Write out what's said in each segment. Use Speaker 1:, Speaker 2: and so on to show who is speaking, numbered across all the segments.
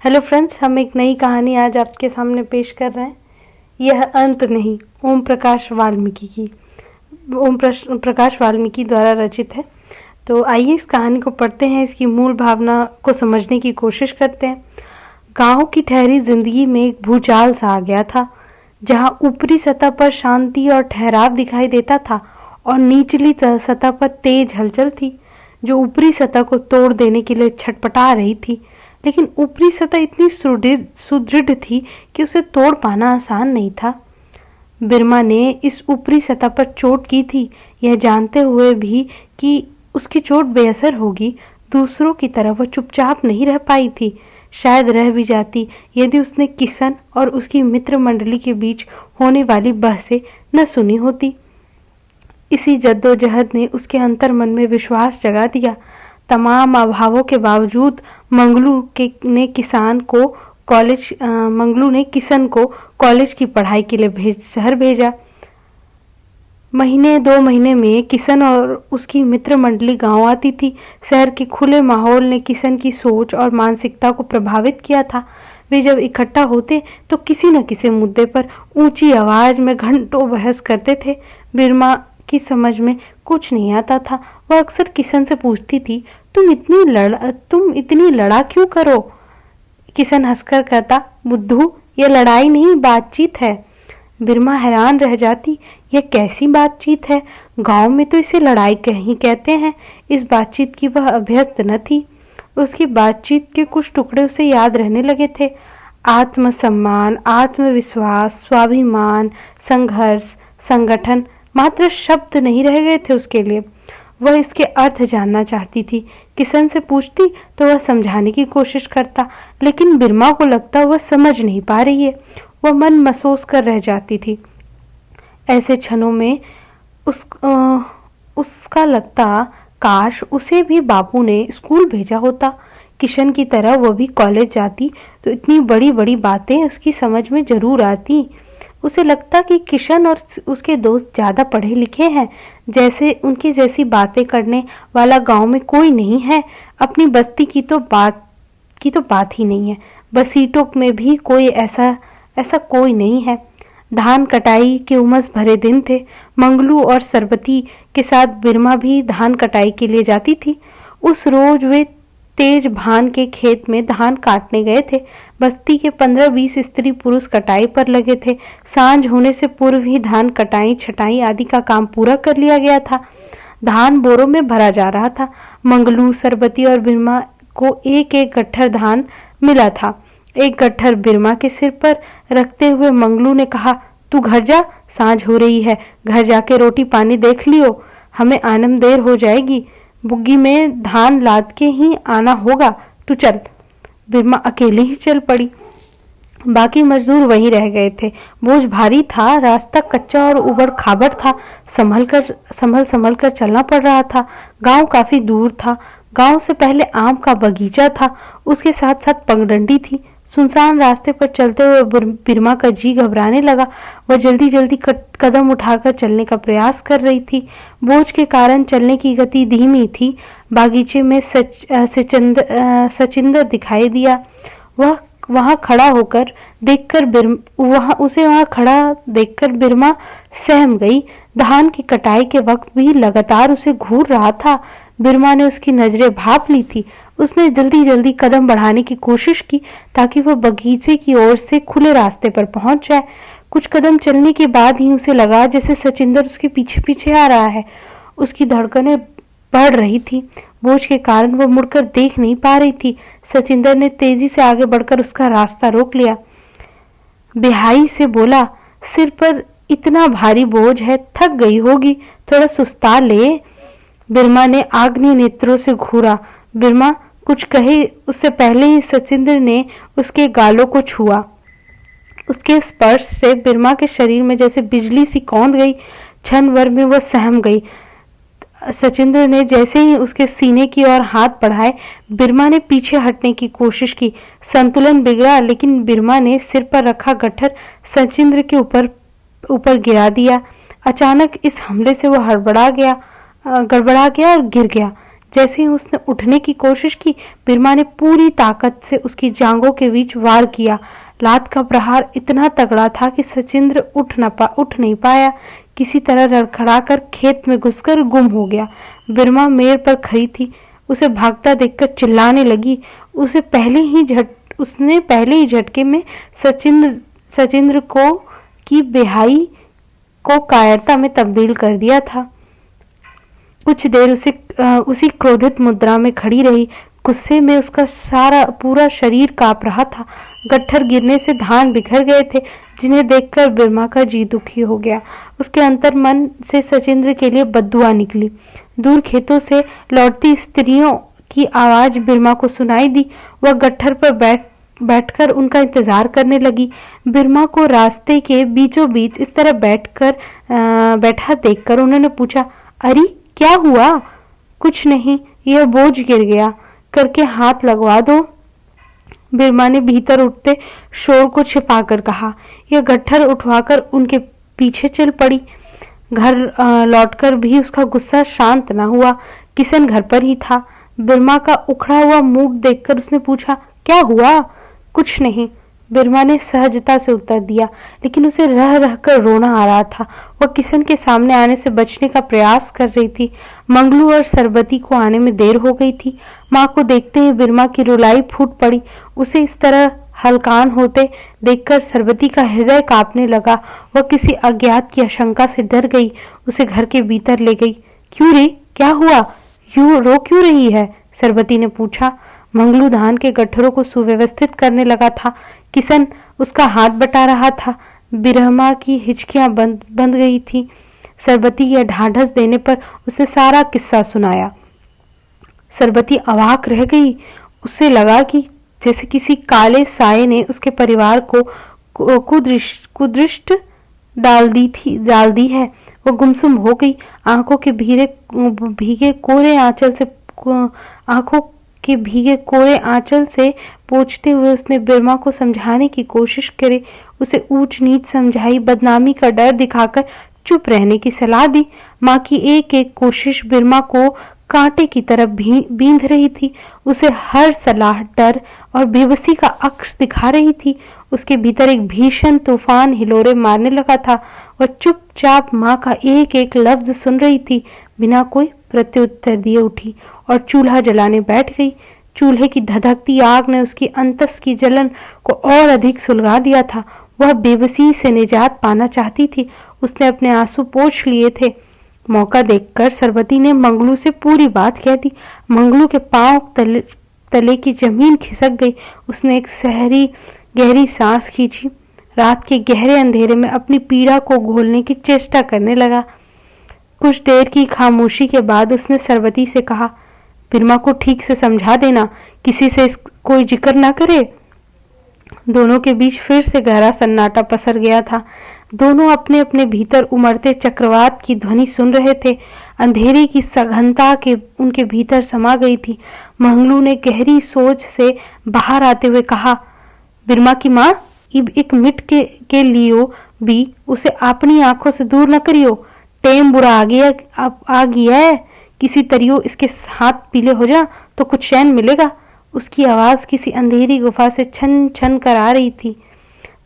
Speaker 1: Hello friends, हम एक नई कहानी आज आपके सामने पेश कर रहे हैं। यह अंत नहीं, ओम प्रकाश वाल्मीकि द्वारा रचित है। तो आइए इस कहानी को पढ़ते हैं, इसकी मूल भावना को समझने की कोशिश करते हैं। गांव की ठहरी जिंदगी में एक भूचाल सा आ गया था, जहां ऊपरी सतह पर शांति और ठहराव दिखाई देता था और निचली सतह पर तेज हलचल थी, जो ऊपरी सतह को तोड़ देने के लिए छटपटा रही थी। लेकिन ऊपरी सतह इतनी सुदृढ़ थी कि उसे तोड़ पाना आसान नहीं था। बिरमा ने इस ऊपरी सतह पर चोट की थी, यह जानते हुए भी कि उसकी चोट बेअसर होगी। दूसरों की तरह वह चुपचाप नहीं रह पाई थी। शायद रह भी जाती यदि उसने किशन और उसकी मित्र मंडली के बीच होने वाली बहसें न सुनी होती। इसी जद्दोजहद ने उसके अंतर्मन में विश्वास जगा दिया। तमाम अभावों के बावजूद मंगलू ने किशन को कॉलेज की पढ़ाई के लिए शहर भेजा। महीने 2 महीने में किशन और उसकी मित्र मंडली गांव आती थी। शहर के खुले माहौल ने किशन की सोच और मानसिकता को प्रभावित किया था। वे जब इकट्ठा होते तो किसी न किसी मुद्दे पर ऊंची आवाज में घंटों बहस करते थे। बिरमा की समझ में कुछ नहीं आता था। वह अक्सर किशन से पूछती थी, तुम इतनी लड़ा क्यों करो? किशन हंसकर कहता, बुद्धू, यह लड़ाई नहीं, बातचीत है। बिरमा हैरान रह जाती, यह कैसी बातचीत है? गांव में तो इसे लड़ाई कहीं कहते हैं। इस बातचीत की वह अभ्यस्त न थी। उसकी बातचीत के कुछ टुकड़े उसे याद रहने लगे थे। आत्मसम्मान, आत्मविश्वास, स्वाभिमान, संघर्ष, संगठन मात्र शब्द नहीं रह गए थे उसके लिए। वह इसके अर्थ जानना चाहती थी। किशन से पूछती तो वह समझाने की कोशिश करता, लेकिन बिरमा को लगता वह समझ नहीं पा रही है। वह मन महसूस कर रह जाती थी। ऐसे क्षणों में उसका लगता, काश उसे भी बापू ने स्कूल भेजा होता। किशन की तरह वह भी कॉलेज जाती तो इतनी बड़ी बड़ी बातें उसकी समझ में जरूर आती। उसे लगता कि किशन और उसके दोस्त ज्यादा पढ़े लिखे हैं, जैसे उनकी जैसी बातें करने वाला गांव में कोई नहीं है। अपनी बस्ती की तो बात ही नहीं है। बसीटों में भी कोई ऐसा कोई नहीं है। धान कटाई के उमस भरे दिन थे। मंगलू और सरबती के साथ बिरमा भी धान कटाई के लिए जाती थी। उस रोज वे तेज भान के खेत में धान काटने गए थे। बस्ती के 15-20 स्त्री पुरुष कटाई पर लगे थे। सांझ होने से पूर्व ही धान कटाई, छटाई आदि का काम पूरा कर लिया गया था। धान बोरों में भरा जा रहा था। मंगलू, सरबती और बिरमा को एक एक गट्ठर धान मिला था। एक गट्ठर बिरमा के सिर पर रखते हुए मंगलू ने कहा, तू घर जा, सांझ हो रही है, घर जाके रोटी पानी देख लियो, हमें आनम देर हो जाएगी, बुग्गी में धान लाद के ही आना होगा, तू चल। बिरमा अकेले ही चल पड़ी। बाकी मजदूर वहीं रह गए थे। बोझ भारी था, रास्ता कच्चा और उबड़ खाबड़ था। संभल कर चलना पड़ रहा था। गांव काफी दूर था। गांव से पहले आम का बगीचा था, उसके साथ साथ पगडंडी थी। सुनसान रास्ते पर चलते हुए बिरमा का जी घबराने लगा। वह जल्दी जल्दी कदम उठाकर चलने का प्रयास कर रही थी। बोझ के कारण चलने की गति धीमी थी। बागीचे में सचिंदर दिखाई दिया। वहां खड़ा देखकर बिरमा सहम गई। धान की कटाई के वक्त भी लगातार उसे घूर रहा था। बिरमा ने उसकी नजरें भांप ली थी। उसने जल्दी जल्दी कदम बढ़ाने की कोशिश की ताकि वह बगीचे की ओर से खुले रास्ते पर पहुंच जाए। कुछ कदम चलने के बाद ही उसे लगा जैसे सचिंदर उसके पीछे पीछे आ रहा है। उसकी धड़कनें बढ़ रही थी। बोझ के कारण वह मुड़कर देख नहीं पा रही थी। सचिंदर ने तेजी से आगे बढ़कर उसका रास्ता रोक लिया। बेहाई से बोला, सिर पर इतना भारी बोझ है, थक गई होगी, थोड़ा सुस्ता ले। बिरमा ने आग्नि नेत्रों से घूरा। बिरमा कुछ कहे उससे पहले ही सचिंदर ने उसके गालों को छुआ। उसके स्पर्श से बिरमा के शरीर में जैसे बिजली सी कौंध गई। क्षण भर में वह सहम गई। सचिंद्र ने जैसे ही उसके सीने की ओर हाथ बढ़ाए, बिरमा ने पीछे हटने की कोशिश की। संतुलन बिगड़ा, लेकिन बिरमा ने सिर पर रखा गट्ठर सचिंद्र के ऊपर गिरा दिया। अचानक इस हमले से वह गड़बड़ा गया और गिर गया। जैसे ही उसने उठने की कोशिश की, बिरमा ने पूरी ताकत से उसकी जांघों के बीच वार किया। लात का प्रहार इतना तगड़ा था कि सचिंद्र उठ नहीं पाया। किसी तरह लड़खड़ाकर खेत में घुसकर गुम हो गया। बिरमा मेड़ पर खड़ी थी। उसे भागता देखकर चिल्लाने लगी। उसने पहले ही झटके में सचिंद्र को की बेहाई को कायरता में तब्दील कर दिया था। कुछ देर उसी क्रोधित मुद्रा में खड़ी रही। गुस्से में उसका पूरा शरीर कांप रहा था। गट्ठर गिरने से धान बिखर गए थे, जिन्हें देखकर बिरमा का जी दुखी हो गया। उसके अंतर्मन से सचिंद्र के लिए बद्दुआ निकली। दूर खेतों से लौटती स्त्रियों की आवाज बिरमा को सुनाई दी। वह गट्ठर पर बैठकर उनका इंतजार करने लगी। बिरमा को रास्ते के बीचों बीच इस तरह बैठा देखकर उन्होंने पूछा, अरे क्या हुआ? कुछ नहीं, यह बोझ गिर गया, करके हाथ लगवा दो। बिरमा ने भीतर उठते शोर को छिपाकर कहा। यह गट्ठर उठवाकर उनके पीछे चल पड़ी। घर लौटकर भी उसका गुस्सा शांत न हुआ। किशन घर पर ही था। बिरमा का उखड़ा हुआ मुंह देखकर उसने पूछा, क्या हुआ? कुछ नहीं, बिरमा ने सहजता से उत्तर दिया, लेकिन उसे रह रहकर रोना आ रहा था। वह किशन के सामने आने से बचने का प्रयास कर रही थी। मंगलू और सरबती को आने में देर हो गई थी। माँ को देखते ही बिरमा की रुलाई फूट पड़ी। उसे इस तरह हलकान होते देखकर सरबती का हृदय कांपने लगा। वह किसी अज्ञात की आशंका से डर गई। उसे घर के भीतर ले गई। क्यों रे, क्या हुआ? यूं रो क्यों रही है? सरबती ने पूछा। मंगलू धान के गट्ठरों को सुव्यवस्थित करने लगा था। किशन उसका हाथ बटा रहा था। बिरमा की हिचकियां बंद गई थी। सरबती यह ढाढ़स देने पर उसने सारा किस्सा सुनाया। सरबती अवाक रह गई। उसे लगा कि जैसे किसी काले साये ने उसके परिवार को कुदृष्ट डाल दी है। वो गुमसुम हो गई। आंखों के भीगे कोरे आंचल से पोंछते हुए उसने बिरमा को समझाने की कोशिश करी। उसे ऊंच नीच समझाई। बदनामी का डर दिखाकर चुप रहने की सलाह दी। माँ की एक एक कोशिश बिरमा को कांटे की तरह बींध रही थी। उसे हर सलाह डर और बेबसी का अक्स दिखा रही थी। उसके भीतर एक भीषण तूफान हिलोरे मारने लगा था। वह चुपचाप माँ का एक एक लफ्ज सुन रही थी। बिना कोई प्रत्युत्तर दिए उठी और चूल्हा जलाने बैठ गई। चूल्हे की धधकती आग ने उसकी अंतस की जलन को और अधिक सुलगा दिया था। वह बेबसी से निजात पाना चाहती थी। उसने अपने आंसू पोंछ लिए थे। मौका देखकर सरबती ने मंगलू से पूरी बात कह दी। मंगलू के पांव तले की जमीन खिसक गई। उसने एक गहरी सांस खींची। रात के गहरे अंधेरे में अपनी पीड़ा को घोलने की चेष्टा करने लगा। कुछ देर की खामोशी के बाद उसने सरबती से कहा, बिरमा को ठीक से समझा देना, किसी से कोई जिक्र ना करे। दोनों के बीच फिर से गहरा सन्नाटा पसर गया था। दोनों अपने अपने भीतर उमड़ते चक्रवात की ध्वनि सुन रहे थे। अंधेरे की सघनता के उनके भीतर समा गई थी। मंगलू ने गहरी सोच से बाहर आते हुए कहा, बिरमा की माँ, एक मिनट के लियो भी उसे अपनी आंखों से दूर न करियो। टेम बुरा आ गया है। किसी तरियो इसके हाथ पीले हो जा तो कुछ चैन मिलेगा। उसकी आवाज किसी अंधेरी गुफा से छन छन कर आ रही थी।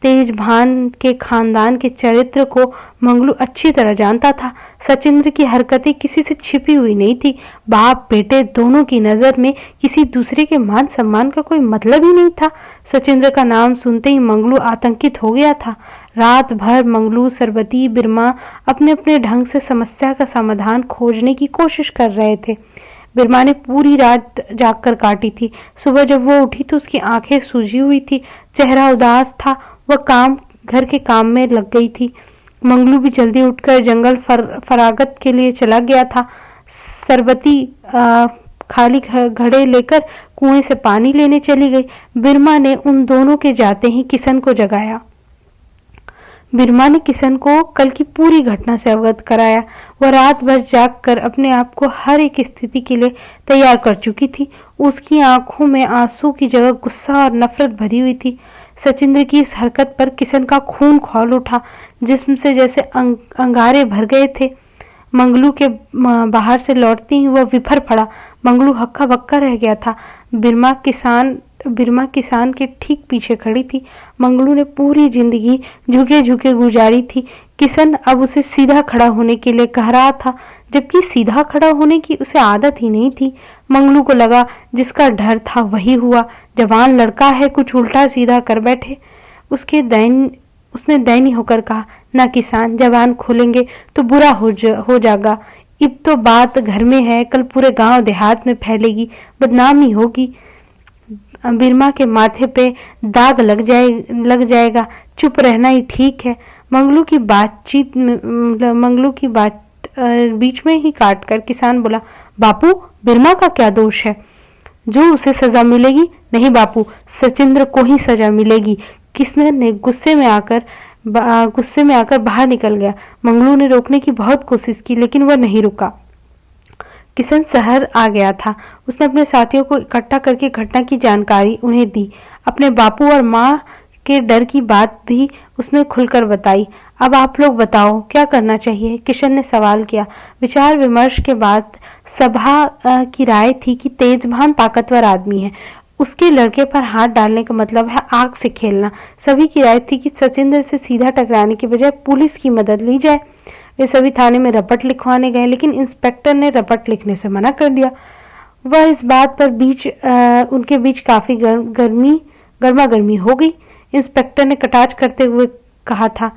Speaker 1: तेज भान के खानदान के चरित्र को मंगलू अच्छी तरह जानता था। सचिंद्र की हरकतें किसी से छिपी हुई नहीं थी। बाप बेटे दोनों की नजर में किसी दूसरे के मान सम्मान का कोई मतलब ही नहीं था। सचिंद्र का नाम सुनते ही मंगलू आतंकित हो गया था। रात भर मंगलू, सरबती, बिरमा अपने अपने ढंग से समस्या का समाधान खोजने की कोशिश कर रहे थे। बिरमा ने पूरी रात जागकर काटी थी। सुबह जब वो उठी तो उसकी आंखें सूजी हुई थी, चेहरा उदास था। वह घर के काम में लग गई थी। मंगलू भी जल्दी उठकर जंगल फरागत के लिए चला गया था। सरबती खाली घड़े लेकर कुएं से पानी लेने चली गई। बिरमा ने उन दोनों के जाते ही किशन को जगाया। बिरमा ने किशन को कल की पूरी घटना से अवगत कराया। वह रात भर जागकर अपने आप को हर एक स्थिति के लिए तैयार कर चुकी थी। उसकी आंखों में आंसू की जगह गुस्सा और नफरत भरी हुई थी। सचिंद्र की इस हरकत पर किशन का खून खौल उठा। जिस्म से जैसे अंगारे भर गए थे। मंगलू के बाहर से लौटती ही वह विफर पड़ा। मंगलू हक्का बक्का रह गया था। बिरमा किसान के ठीक पीछे खड़ी थी। मंगलू ने पूरी जिंदगी झुके झुके गुजारी थी। किशन अब उसे सीधा खड़ा होने के लिए कह रहा था, जबकि सीधा खड़ा होने की उसे आदत ही नहीं थी। मंगलू को लगा जिसका डर था वही हुआ। जवान लड़का है, कुछ उल्टा सीधा कर बैठे। उसने दैनी होकर कहा, ना किसान, जबान खोलेंगे तो बुरा हो जाएगा। अब तो बात घर में है, कल पूरे गांव देहात में फैलेगी, बदनामी होगी, बिरमा के माथे पे दाग लग जाएगा। चुप रहना ही ठीक है। मंगलू की बात बीच में ही काट कर किसान बोला, बापू, बिरमा का क्या दोष है जो उसे सजा मिलेगी? नहीं बापू, सचिंद्र को ही सजा मिलेगी। किशन ने गुस्से में आकर बाहर निकल गया। मंगलू ने रोकने की बहुत कोशिश की, लेकिन वह नहीं रुका। किशन शहर आ गया था। उसने अपने साथियों को इकट्ठा करके घटना की जानकारी उन्हें दी। अपने बापू और माँ के डर की बात भी उसने खुलकर बताई। अब आप लोग बताओ, क्या करना चाहिए? किशन ने सवाल किया। विचार विमर्श के बाद सभा की राय थी कि तेजभान ताकतवर आदमी है, उसके लड़के पर हाथ डालने का मतलब है आग से खेलना। सभी की राय थी कि सचिंद्र से सीधा टकराने की बजाय पुलिस की मदद ली जाए। वे सभी थाने में रपट लिखवाने गए, लेकिन इंस्पेक्टर ने रपट लिखने से मना कर दिया। वह इस बात पर उनके बीच काफी गर्मा गर्मी हो गई। इंस्पेक्टर ने कटाक्ष करते हुए कहा था,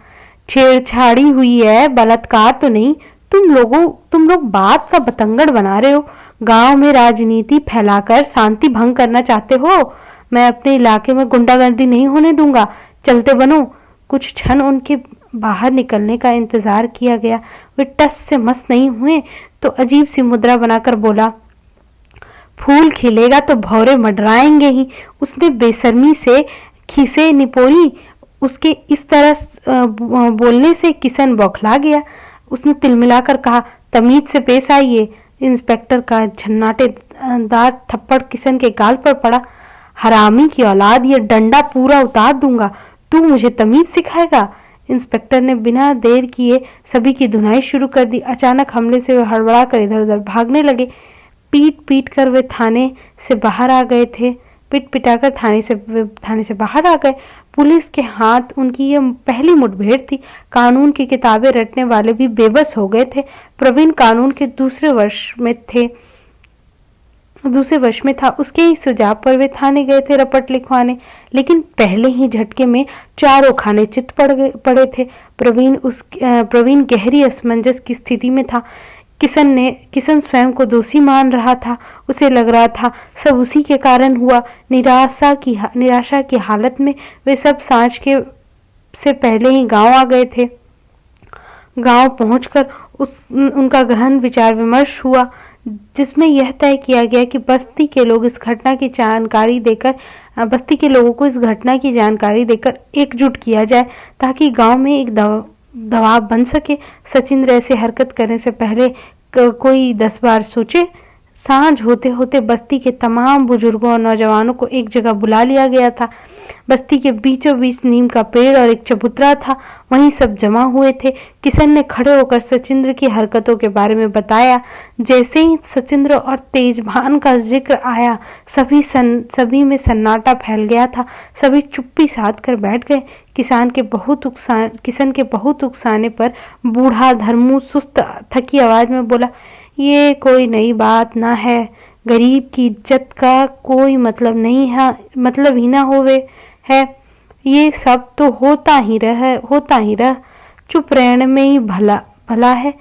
Speaker 1: छेड़छाड़ी हुई है, बलात्कार तो नहीं। तुम लोग बात का बतंगड़ बना रहे हो, गांव में राजनीति फैलाकर शांति भंग करना चाहते हो। मैं अपने इलाके में गुंडागर्दी नहीं होने दूंगा, चलते बनो। कुछ क्षण उनके बाहर निकलने का इंतजार किया गया। वे टस से मस नहीं हुए तो अजीब सी मुद्रा बनाकर बोला, फूल खिलेगा तो भौरे मडराएंगे ही। उसने बेशर्मी से खीसे निपोरी। उसके इस तरह बोलने से किशन बौखला गया। उसने तिलमिलाकर कहा, तमीज से पेश आइए। इंस्पेक्टर का झन्नाटेदार थप्पड़ किशन के गाल पर पड़ा। हरामी की औलाद, ये डंडा पूरा उतार दूंगा। तू मुझे तमीज सिखाएगा? इंस्पेक्टर ने बिना देर किए सभी की धुनाई शुरू कर दी। अचानक हमले से वे हड़बड़ा कर इधर उधर भागने लगे। पीट पीट कर वे थाने से बाहर आ गए थे। पिट पिटाकर थाने से बाहर आ गए। पुलिस के हाथ उनकी ये पहली मुठभेड़ थी। कानून की किताबें रटने वाले भी बेबस हो गए थे। प्रवीण कानून के दूसरे वर्ष में था। उसके ही सुझाव पर वे थाने गए थे रपट लिखवाने, लेकिन पहले ही झटके में चारों खाने चित पड़े थे। प्रवीण गहरी असमंजस की स्थिति में था। किशन स्वयं को दोषी मान रहा था। उसे लग रहा था सब उसी के कारण हुआ। निराशा की हालत में वे सब सांझ से पहले ही गांव आ गए थे। गांव पहुंचकर उनका गहन विचार विमर्श हुआ, जिसमें यह तय किया गया कि बस्ती के लोगों को इस घटना की जानकारी देकर एकजुट किया जाए, ताकि गांव में एक दबाव बन सके। सचिंद्र ऐसे हरकत करने से पहले कोई 10 बार सोचे। सांझ होते होते बस्ती के तमाम बुजुर्गों और नौजवानों को एक जगह बुला लिया गया था। बस्ती के बीचों बीच नीम का पेड़ और एक चबूतरा था, वहीं सब जमा हुए थे। किशन ने खड़े होकर सचिंद्र की हरकतों के बारे में बताया। जैसे ही सचिंद्र और तेजभान का जिक्र आया, सभी में सन्नाटा फैल गया था। सभी चुप्पी साध कर बैठ गए। किशन के बहुत उकसाने पर बूढ़ा धर्मू सुस्त थकी आवाज में बोला, ये कोई नई बात ना है। गरीब की इज्जत का कोई मतलब नहीं है, मतलब ही ना होवे है। ये सब तो होता ही रह। चुप रहने में ही भला है।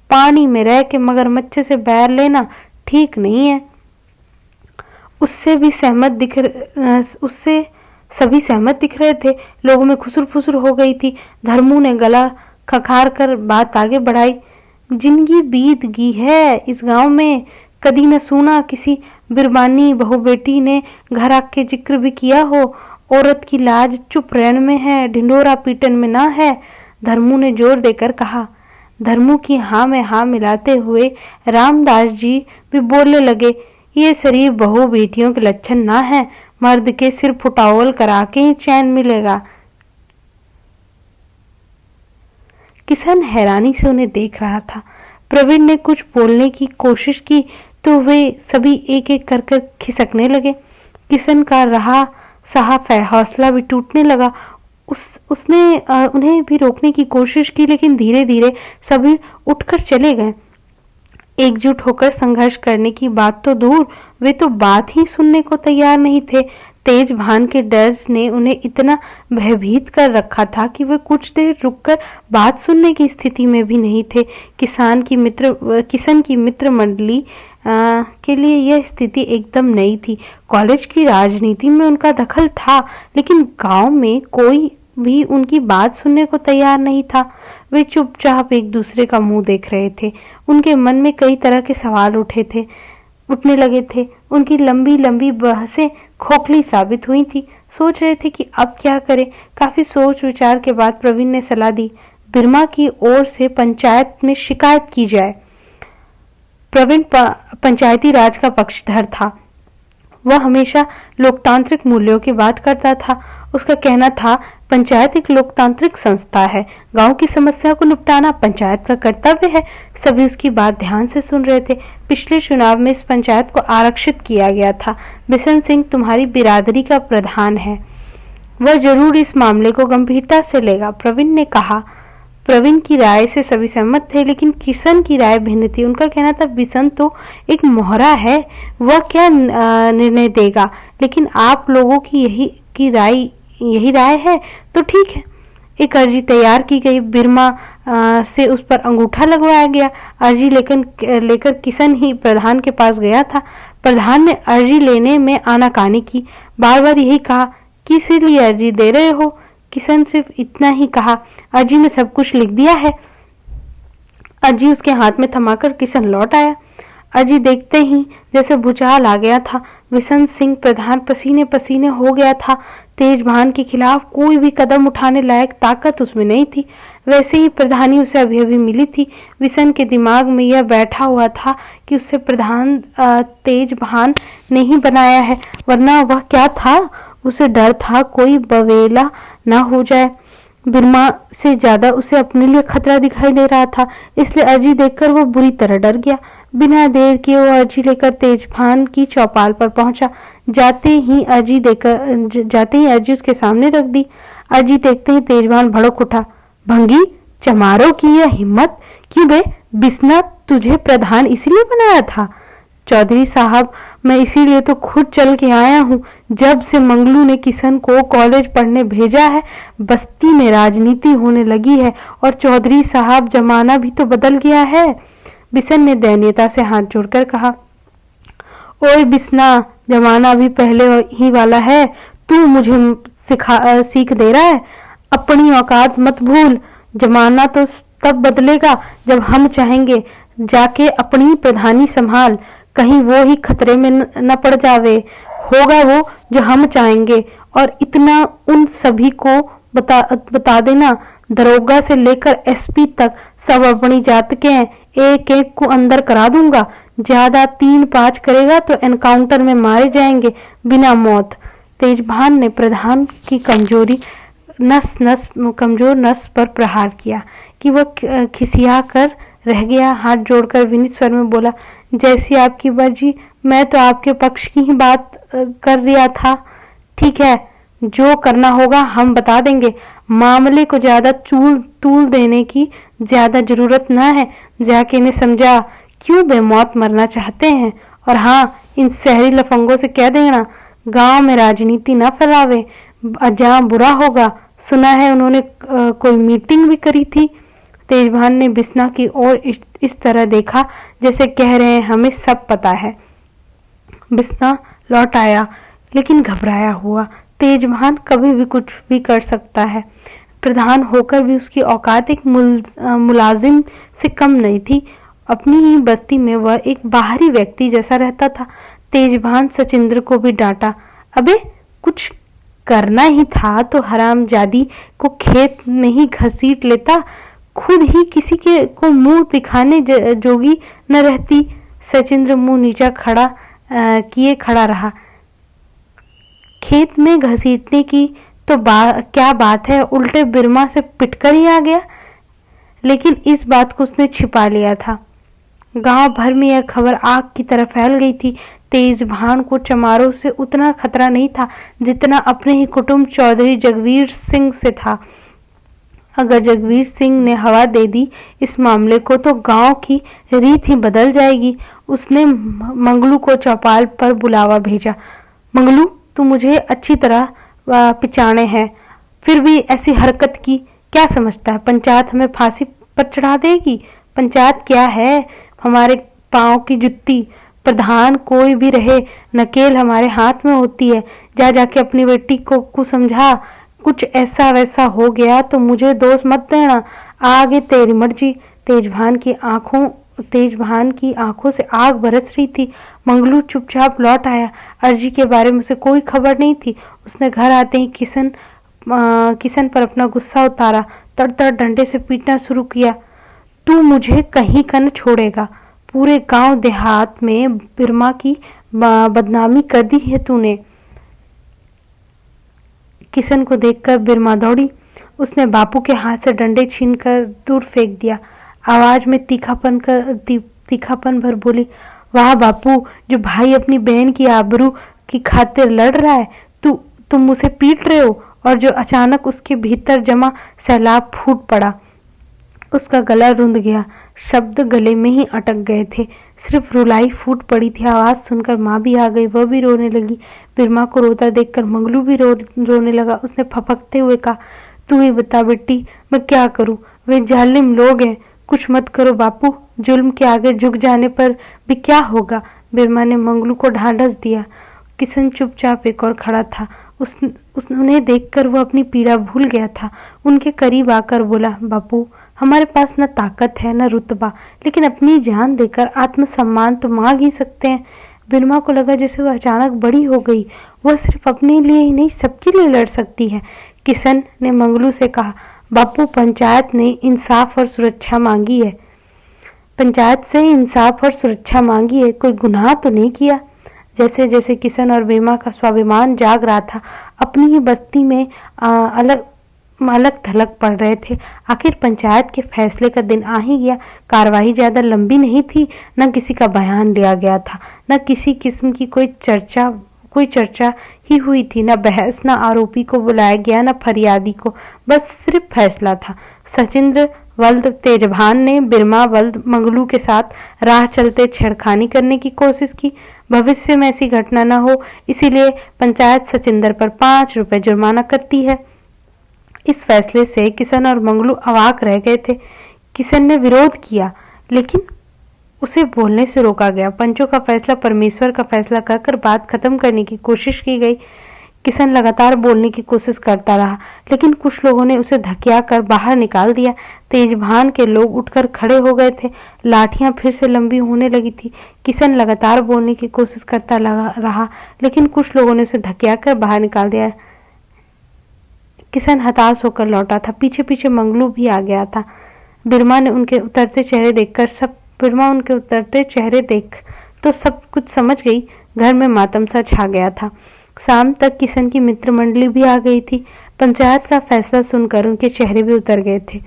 Speaker 1: पानी में रह के मगरमच्छ से बैर लेना ठीक नहीं है। उससे सभी सहमत दिख रहे थे। लोगों में खुसुर फुसुर हो गई थी। धर्मू ने गला खखार कर बात आगे बढ़ाई। जिंदगी बीत गई है इस गांव में। कदी न सुना किसी बिरबानी बहू बेटी ने घर आके जिक्र भी किया हो। औरत की लाज चुप रहने में है, ढिंडोरा पीटन में ना है। धर्मू ने जोर देकर कहा। धर्मू की हाँ में हाँ मिलाते हुए रामदास जी भी बोलने लगे, ये शरीफ बहू बेटियों के लक्षण ना है। मर्द के सिर फुटावल करा के ही चैन मिलेगा। किशन हैरानी से उन्हें देख रहा था। प्रवीण ने कुछ बोलने की कोशिश की तो वे सभी एक एक कर कर खिसकने लगे। किशन का रहा सहा हौसला भी टूटने लगा। उसने उन्हें भी रोकने की कोशिश की, लेकिन धीरे धीरे सभी उठकर चले गए। एकजुट होकर संघर्ष करने की बात तो दूर, वे तो बात ही सुनने को तैयार नहीं थे। तेज भान के डर ने उन्हें इतना भयभीत कर रखा था कि वे कुछ देर रुककर बात सुनने की स्थिति में भी नहीं थे। किशन की मित्र मंडली के लिए यह स्थिति एकदम नई थी। कॉलेज की राजनीति में उनका दखल था, लेकिन गांव में कोई भी उनकी बात सुनने को तैयार नहीं था। वे चुपचाप एक दूसरे का मुंह देख रहे थे। उनके मन में कई तरह के सवाल उठने लगे थे। उनकी लंबी लंबी बहसें खोखली साबित हुई थी। सोच रहे थे कि अब क्या करें। काफी सोच विचार के बाद प्रवीण ने सलाह दी, बिरमा की ओर से पंचायत में शिकायत की जाए। प्रवीण पंचायती राज का पक्षधर था। वह हमेशा लोकतांत्रिक मूल्यों की बात करता था। उसका कहना था, पंचायत एक लोकतांत्रिक संस्था है, गांव की समस्या को निपटाना पंचायत का कर्तव्य है। सभी उसकी बात ध्यान से सुन रहे थे। पिछले चुनाव में इस पंचायत को आरक्षित किया गया था। बिशन सिंह तुम्हारी बिरादरी का प्रधान है, वह जरूर इस मामले को गंभीरता से लेगा, प्रवीण ने कहा। प्रवीण की राय से सभी सहमत थे, लेकिन किशन की राय भिन्न थी। उनका कहना था, बिशन तो एक मोहरा है, वह क्या निर्णय देगा, लेकिन आप लोगों की यही राय है तो ठीक है। एक अर्जी तैयार की गई। बिरमा से उस पर अंगूठा लगवाया गया। अर्जी लेकर किशन ही प्रधान के पास गया था। प्रधान ने अर्जी लेने में आनाकानी की, बार बार यही कहा, किस लिए अर्जी दे रहे हो। किशन सिर्फ इतना ही कहा, अर्जी में सब कुछ लिख दिया है। अर्जी उसके हाथ में थमाकर किशन लौट आया। अर्जी देखते ही जैसे भूचाल आ गया था। बिशन सिंह प्रधान पसीने पसीने हो गया था। तेज भान के खिलाफ कोई भी कदम उठाने लायक ताकत उसमें नहीं थी। वैसे ही प्रधानी उसे अभी अभी मिली थी। बिशन के दिमाग में यह बैठा हुआ था कि उसे प्रधान तेज भान ने ही बनाया है, वरना वह क्या था। उसे डर था कोई बवेला न हो जाए। बिरमा से ज्यादा उसे अपने लिए खतरा दिखाई दे रहा था, इसलिए अर्जी देखकर वो बुरी तरह डर गया। बिना देर किए वो अर्जी लेकर तेजभान की चौपाल पर पहुंचा। जाते ही अर्जी उसके सामने रख दी। अर्जी देखते ही तेजभान भड़क उठा, भंगी चमारों की यह हिम्मत, क्यों बे बिस्ना, तुझे प्रधान इसीलिए बनाया था। चौधरी साहब, मैं इसीलिए तो खुद चल के आया हूँ। जब से मंगलू ने किशन को कॉलेज पढ़ने भेजा है, बस्ती में राजनीति होने लगी है, और चौधरी साहब जमाना भी तो बदल गया है। बिशन ने दयनीयता से हाथ जोड़कर कहा, ओए बिस्ना, जमाना भी पहले ही वाला है, तू मुझे सीख दे रहा है। अपनी औकात मत भूल। जमाना तो तब बदलेगा जब हम चाहेंगे। जाके अपनी प्रधानी संभाल, कहीं वो ही खतरे में न पड़ जावे। होगा वो जो हम चाहेंगे। और इतना उन सभी को बता देना, दरोगा से लेकर एसपी तक सब अपनी जात के हैं। एक एक को अंदर करा दूंगा। ज्यादा 3-5 करेगा तो एनकाउंटर में मारे जाएंगे बिना मौत। तेजभान ने प्रधान की कमजोर नस पर प्रहार किया कि वह खिसिया कर रह गया। हाथ जोड़कर विनीत स्वर में बोला, जैसी आपकी मर्जी, मैं तो आपके पक्ष की ही बात कर दिया था। ठीक है, जो करना होगा हम बता देंगे। मामले को ज्यादा तूल देने की ज्यादा जरूरत न है। जाके इन्हें समझा क्यों बेमौत मरना चाहते हैं। और हाँ, इन शहरी लफंगों से कह देना गांव में राजनीति न फैलावे, जहाँ बुरा होगा। सुना है उन्होंने कोई मीटिंग भी करी थी। तेजभान ने बिस्ना की ओर इस तरह देखा जैसे कह रहे हैं हमें सब पता है। बिस्ना लौट आया, लेकिन घबराया हुआ। तेजभान कभी भी कुछ भी कर सकता है। प्रधान होकर भी उसकी औकात एक मुलाजिम से कम नहीं थी। अपनी ही बस्ती में वह एक बाहरी व्यक्ति जैसा रहता था। तेजभान सचिंद्र को भी डांटा, अबे कुछ करना ही था तो हरामजादी को खेत में ही घसीट लेता, खुद ही किसी के को मुंह दिखाने जोगी न रहती। सचिंद्र मुंह नीचा किए खड़ा रहा। खेत में घसीटने की तो क्या बात है, उल्टे बिरमा से पिटकर ही आ गया। लेकिन इस बात को उसने छिपा लिया था। गांव भर में यह खबर आग की तरह फैल गई थी। तेज भान को चमारों से उतना खतरा नहीं था जितना अपने ही कुटुंब चौधरी जगवीर सिंह से था। अगर जगवीर सिंह ने हवा दे दी इस मामले को तो गांव की रीत ही बदल जाएगी। उसने मंगलू को चौपाल पर बुलावा भेजा। मंगलू, तू मुझे अच्छी तरह पिचाने है, फिर भी ऐसी हरकत की क्या समझता है? पंचायत हमें फांसी पर चढ़ा देगी। पंचायत क्या है? हमारे पांव की जुत्ती। प्रधान कोई भी रहे, नकेल हमारे हाथ में होती है। जा जाके अपनी बेटी को समझा। कुछ ऐसा वैसा हो गया तो मुझे दोष मत देना। आगे तेरी मर्जी। तेजभान की आंखों से आग बरस रही थी। मंगलू चुपचाप लौट आया। अर्जी के बारे में उसे कोई खबर नहीं थी। उसने घर आते ही किशन पर अपना गुस्सा उतारा। तड़ डंडे से पीटना शुरू किया। तू मुझे कहीं का न छोड़ेगा। पूरे गांव देहात में बिरमा की बदनामी कर दी है तूने। किशन को देखकर बिरमा दौड़ी। उसने बापू के हाथ से डंडे छीनकर दूर फेंक दिया। आवाज में तीखापन भर बोली, वाह बापू, जो भाई अपनी बहन की आबरू की खातिर लड़ रहा है, तुम उसे पीट रहे हो। और जो अचानक उसके भीतर जमा सैलाब फूट पड़ा। उसका गला रुंध गया। शब्द गले में ही अटक गए थे। सिर्फ रुलाई फूट पड़ी थी। आवाज सुनकर माँ भी आ गई। वह भी रोने लगी। बिरमा को रोता देखकर मंगलू भी रोने लगा। उसने फपकते हुए कहा, तू ही बता बेटी, मैं क्या करूं? वे जालिम लोग हैं। कुछ मत करो बापू। जुल्म के आगे झुक जाने पर भी क्या होगा? बिरमा ने मंगलू को ढांढस दिया। किशन चुपचाप एक और खड़ा था। उन्हें देखकर वह अपनी पीड़ा भूल गया था। उनके करीब आकर बोला, बापू, हमारे पास न ताकत है न रुतबा, लेकिन अपनी जान देकर आत्मसम्मान तो मांग ही सकते हैं। बिरमा को लगा जैसे वह अचानक बड़ी हो गई। वह सिर्फ अपने लिए ही नहीं, सबके लिए लड़ सकती है। किशन ने मंगलू से कहा, बापू, पंचायत ने इंसाफ और सुरक्षा मांगी है। पंचायत से इंसाफ और सुरक्षा मांगी है, कोई गुनाह तो नहीं किया। जैसे जैसे किशन और बिरमा का स्वाभिमान जाग रहा था, अपनी ही बस्ती में अलग थलग पड़ रहे थे। आखिर पंचायत के फैसले का दिन आ ही गया। कार्रवाई ज्यादा लंबी नहीं थी। न किसी का बयान लिया गया था, न किसी किस्म की कोई चर्चा ही हुई थी। न बहस, न आरोपी को बुलाया गया, न फरियादी को। बस सिर्फ फैसला था। सचिंद्र वल्द तेजभान ने बिरमा वल्द मंगलू के साथ राह चलते छेड़खानी करने की कोशिश की। भविष्य में ऐसी घटना न हो, इसीलिए पंचायत सचिंदर पर 5 रुपए जुर्माना करती है। इस फैसले से किशन और मंगलू अवाक रह गए थे। किशन ने विरोध किया, लेकिन उसे बोलने से रोका गया। पंचों का फैसला परमेश्वर का फैसला कहकर बात खत्म करने की कोशिश की गई। किशन लगातार बोलने की कोशिश करता रहा, लेकिन कुछ लोगों ने उसे धकिया कर बाहर निकाल दिया। तेजभान के लोग उठकर खड़े हो गए थे। लाठियां फिर से लंबी होने लगी थी। किशन लगातार बोलने की कोशिश करता रहा, लेकिन कुछ लोगों ने उसे धकिया कर बाहर निकाल दिया। किशन हताश होकर लौटा था। पीछे पीछे मंगलू भी आ गया था। बिरमा उनके उतरते चेहरे देख तो सब कुछ समझ गई। घर में मातम सा छा गया था। शाम तक किशन की मित्र मंडली भी आ गई थी। पंचायत का फैसला सुनकर उनके चेहरे भी उतर गए थे।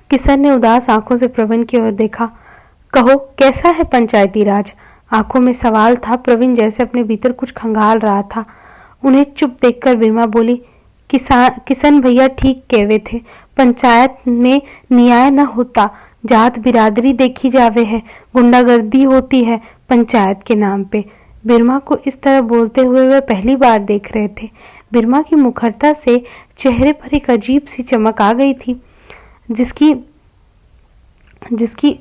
Speaker 1: किशन ने उदास आंखों से प्रवीण की ओर देखा। कहो, कैसा है पंचायती राज? आंखों में सवाल था। प्रवीण जैसे अपने भीतर कुछ खंगाल रहा था। उन्हें चुप देखकर बिरमा बोली, किशन भैया ठीक कहवे थे। पंचायत में न्याय न होता, जात बिरादरी देखी जावे है, गुंडागर्दी होती है पंचायत के नाम पे। बिरमा को इस तरह बोलते हुए वे पहली बार देख रहे थे। बिरमा की मुखरता से चेहरे पर एक अजीब सी चमक आ गई थी, जिसकी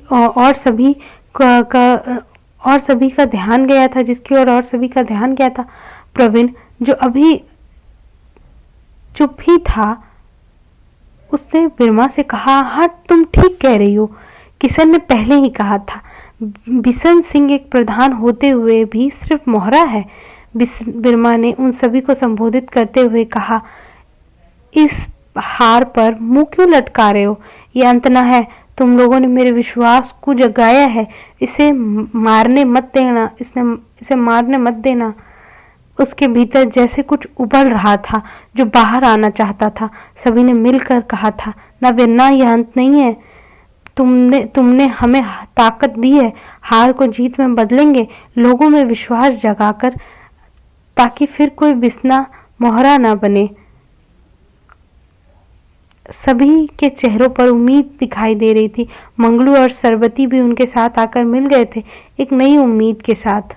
Speaker 1: और सभी का ध्यान गया था। जिसकी और सभी का ध्यान गया था। प्रवीण, जो अभी चुप ही था, उसने बिरमा से कहा, हाँ, तुम ठीक कह रही हो। किशन ने पहले ही कहा था, बिशन सिंह एक प्रधान होते हुए भी सिर्फ मोहरा है। बिरमा ने उन सभी को संबोधित करते हुए कहा, इस हार पर मुंह क्यों लटका रहे हो? ये अंत न है। तुम लोगों ने मेरे विश्वास को जगाया है। इसे मारने मत देना। उसके भीतर जैसे कुछ उबल रहा था जो बाहर आना चाहता था। सभी ने मिलकर कहा था, ना यह अंत नहीं है, तुमने तुमने हमें ताकत दी है, हार को जीत में बदलेंगे, लोगों में विश्वास जगाकर, ताकि फिर कोई बिस्ना मोहरा ना बने। सभी के चेहरों पर उम्मीद दिखाई दे रही थी। मंगलू और सरबती भी उनके साथ आकर मिल गए थे, एक नई उम्मीद के साथ।